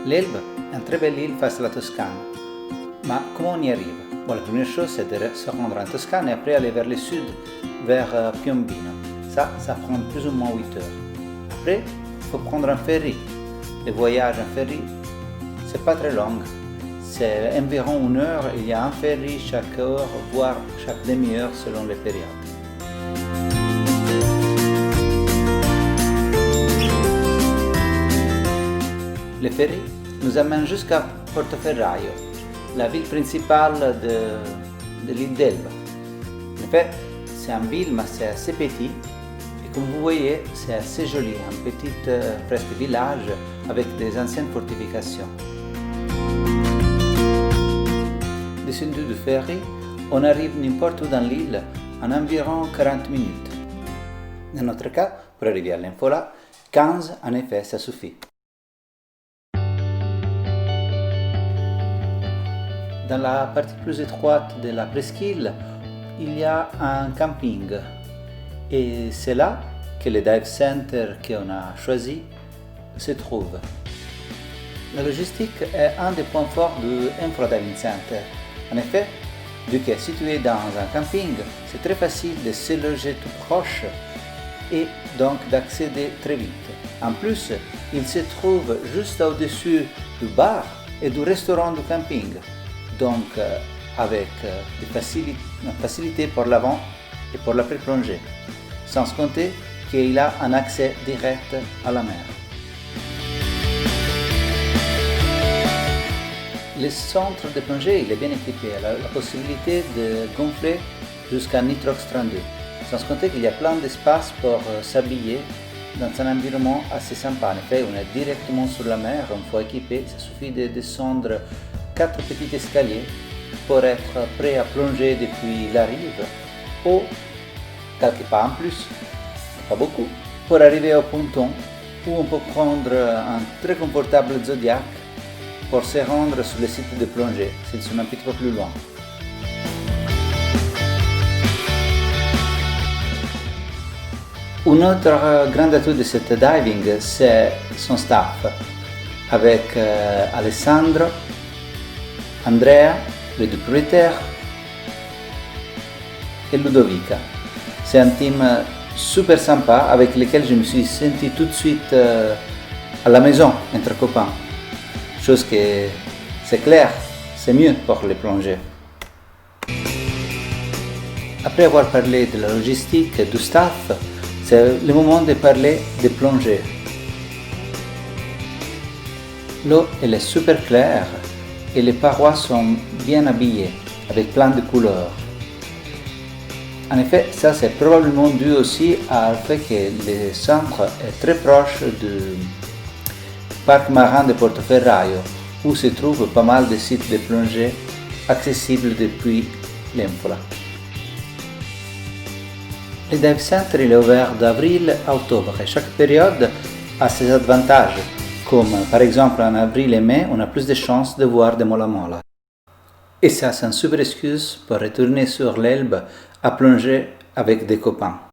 L'Elbe est une très belle île face à la Toscane. Mais comment on y arrive? Bon, la première chose, c'est de se rendre en Toscane et après aller vers le sud, vers Piombino. Ça prend plus ou moins 8 heures. Après, il faut prendre un ferry. Le voyage en ferry, c'est pas très long. C'est environ 1 heure. Il y a un ferry chaque heure, voire chaque demi-heure selon les périodes. Le ferry nous amène jusqu'à Portoferraio, la ville principale de l'île d'Elbe. En fait, c'est une ville, mais c'est assez petit. Et comme vous voyez, c'est assez joli, un petit presque village avec des anciennes fortifications. Descendu du ferry, on arrive n'importe où dans l'île en environ 40 minutes. Dans notre cas, pour arriver à l'Infola, 15 en effet, ça suffit. Dans la partie plus étroite de la presqu'île, il y a un camping. Et c'est là que le dive center qu'on a choisi se trouve. La logistique est un des points forts du Infra Diving Center. En effet, vu qu'il est situé dans un camping, c'est très facile de se loger tout proche et donc d'accéder très vite. En plus, il se trouve juste au-dessus du bar et du restaurant du camping. Donc avec une facilité pour l'avant et pour l'après-plongée, sans compter qu'il a un accès direct à la mer. Le centre de plongée il est bien équipé, il a la possibilité de gonfler jusqu'à Nitrox 32, sans compter qu'il y a plein d'espace pour s'habiller dans un environnement assez sympa. En effet, on est directement sur la mer, on peut équiper, il suffit de descendre 4 petits escaliers pour être prêt à plonger depuis la rive ou quelques pas en plus, pas beaucoup, pour arriver au ponton où on peut prendre un très confortable Zodiac pour se rendre sur le site de plongée s'ils sont un petit peu plus loin. Un autre grand atout de cette diving, c'est son staff, avec Alessandro, Andrea, les deux propriétaires, et Ludovica. C'est un team super sympa avec lequel je me suis senti tout de suite à la maison, entre copains. Chose que c'est clair, c'est mieux pour les plongées. Après avoir parlé de la logistique et du staff, c'est le moment de parler des plongées. L'eau elle est super claire et les parois sont bien habillées avec plein de couleurs. En effet, ça c'est probablement dû aussi au fait que le centre est très proche du parc marin de Portoferraio, où se trouvent pas mal de sites de plongée accessibles depuis l'Infola. Le Dive Center est ouvert d'avril à octobre et chaque période a ses avantages, comme par exemple en avril et mai, on a plus de chances de voir des mola mola. Et ça, c'est une super excuse pour retourner sur l'Elbe à plonger avec des copains.